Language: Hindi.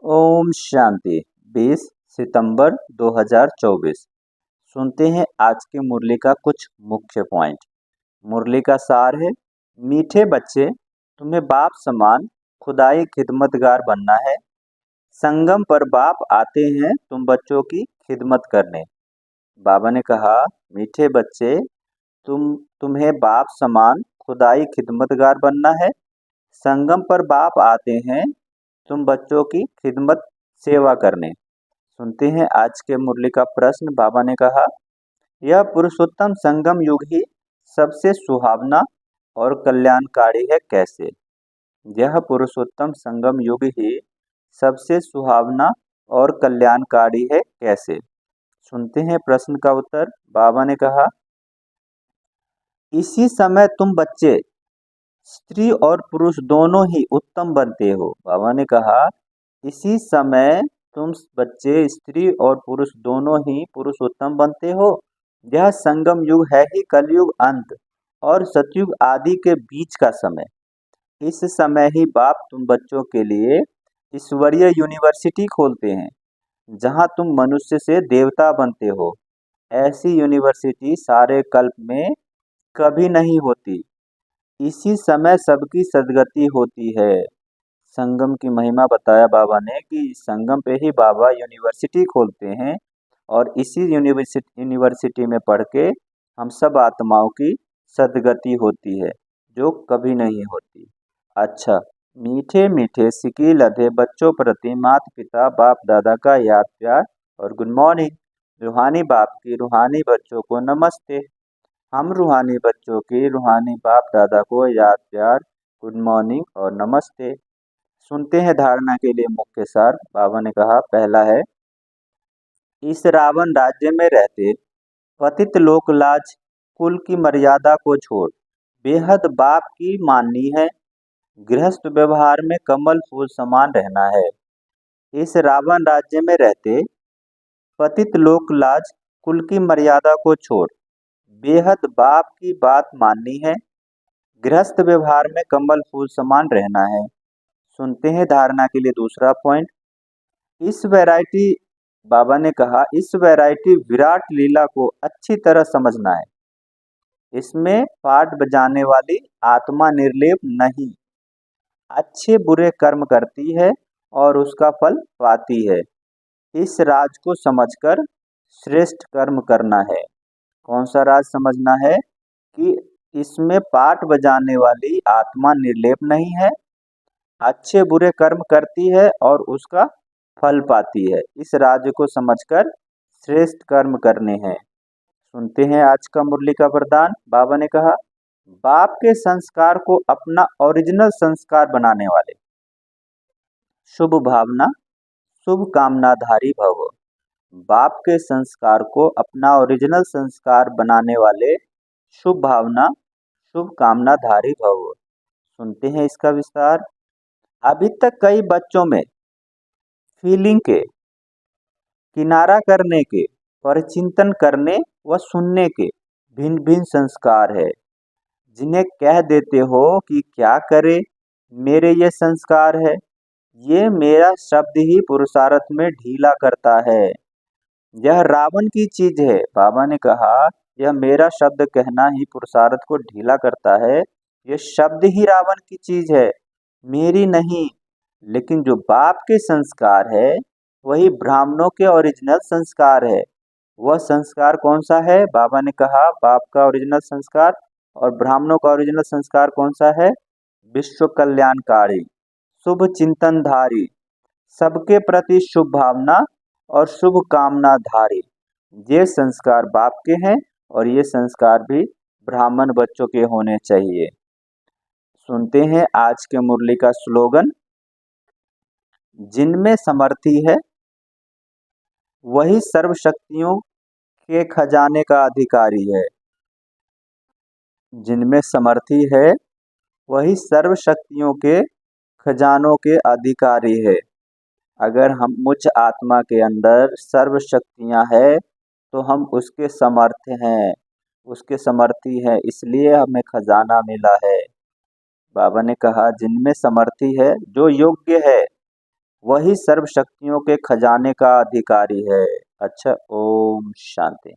ओम शांति। 20 सितंबर 2024। सुनते हैं आज की मुरली का कुछ मुख्य पॉइंट। मुरली का सार है, मीठे बच्चे, तुम्हें बाप समान खुदाई खिदमतगार बनना है। संगम पर बाप आते हैं तुम बच्चों की खिदमत करने। बाबा ने कहा, मीठे बच्चे, तुम्हें बाप समान खुदाई खिदमतगार बनना है। संगम पर बाप आते हैं तुम बच्चों की खिदमत सेवा करने। सुनते हैं आज के मुरली का प्रश्न। बाबा ने कहा, यह पुरुषोत्तम संगम युग ही सबसे सुहावना और कल्याणकारी है, कैसे? यह पुरुषोत्तम संगम युग ही सबसे सुहावना और कल्याणकारी है, कैसे? सुनते हैं प्रश्न का उत्तर। बाबा ने कहा, इसी समय तुम बच्चे स्त्री और पुरुष दोनों ही उत्तम बनते हो। बाबा ने कहा, इसी समय तुम बच्चे स्त्री और पुरुष दोनों ही पुरुषोत्तम बनते हो। यह संगम युग है ही कलयुग अंत और सतयुग आदि के बीच का समय। इस समय ही बाप तुम बच्चों के लिए ईश्वरीय यूनिवर्सिटी खोलते हैं, जहां तुम मनुष्य से देवता बनते हो। ऐसी यूनिवर्सिटी सारे कल्प में कभी नहीं होती। इसी समय सबकी सदगति होती है। संगम की महिमा बताया बाबा ने कि संगम पे ही बाबा यूनिवर्सिटी खोलते हैं और इसी यूनिवर्सिटी में पढ़ के हम सब आत्माओं की सदगति होती है, जो कभी नहीं होती। अच्छा, मीठे मीठे सिकी लधे बच्चों प्रति माता पिता बाप दादा का याद प्यार और गुड मॉर्निंग। रूहानी बाप की रूहानी बच्चों को नमस्ते। हम रूहानी बच्चों की रूहानी बाप दादा को याद प्यार, गुड मॉर्निंग और नमस्ते। सुनते हैं धारणा के लिए मुख्य सार। बाबा ने कहा, पहला है, इस रावण राज्य में रहते पतित लोक लाज कुल की मर्यादा को छोड़ बेहद बाप की माननी है। गृहस्थ व्यवहार में कमल फूल समान रहना है। इस रावण राज्य में रहते पतित लोक लाज कुल की मर्यादा को छोड़ बेहद बाप की बात माननी है। गृहस्थ व्यवहार में कमल फूल समान रहना है। सुनते हैं धारणा के लिए दूसरा पॉइंट। इस वैरायटी बाबा ने कहा, इस वैरायटी विराट लीला को अच्छी तरह समझना है। इसमें पाठ बजाने वाली आत्मा निर्लेप नहीं, अच्छे बुरे कर्म करती है और उसका फल पाती है। इस राज को समझकर श्रेष्ठ कर्म करना है। कौन सा राज समझना है? कि इसमें पाठ बजाने वाली आत्मा निर्लेप नहीं है, अच्छे बुरे कर्म करती है और उसका फल पाती है। इस राज्य को समझकर श्रेष्ठ कर्म करने हैं। सुनते हैं आज का मुरली का वरदान। बाबा ने कहा, बाप के संस्कार को अपना ओरिजिनल संस्कार बनाने वाले, शुभ भावना शुभ कामनाधारी भव। बाप के संस्कार को अपना ओरिजिनल संस्कार बनाने वाले, शुभ भावना शुभ कामनाधारी भव। सुनते हैं इसका विस्तार। अभी तक कई बच्चों में फीलिंग के, किनारा करने के, परिचिंतन करने व सुनने के भिन्न भिन्न संस्कार है, जिन्हें कह देते हो कि क्या करे, मेरे ये संस्कार है। ये मेरा शब्द ही पुरुषार्थ में ढीला करता है। यह रावण की चीज है। बाबा ने कहा, यह मेरा शब्द कहना ही पुरुषार्थ को ढीला करता है। यह शब्द ही रावण की चीज है, मेरी नहीं। लेकिन जो बाप के संस्कार है, वही ब्राह्मणों के ओरिजिनल संस्कार है। वह संस्कार कौन सा है? बाबा ने कहा, बाप का ओरिजिनल संस्कार और ब्राह्मणों का ओरिजिनल संस्कार कौन सा है? विश्व कल्याणकारी, शुभ चिंतनधारी, सबके प्रति शुभ भावना और शुभ कामनाधारी। ये संस्कार बाप के हैं और ये संस्कार भी ब्राह्मण बच्चों के होने चाहिए। सुनते हैं आज के मुरली का स्लोगन। जिनमें समर्थी है वही सर्व शक्तियों के खजाने का अधिकारी है। जिनमें समर्थी है वही सर्व शक्तियों के खजानों के अधिकारी है। अगर हम मुझ आत्मा के अंदर सर्व शक्तियां है तो हम उसके समर्थ हैं, उसके समर्थी हैं, इसलिए हमें खजाना मिला है। बाबा ने कहा, जिनमें समर्थी है, जो योग्य है वही सर्व शक्तियों के खजाने का अधिकारी है। अच्छा, ओम शांति।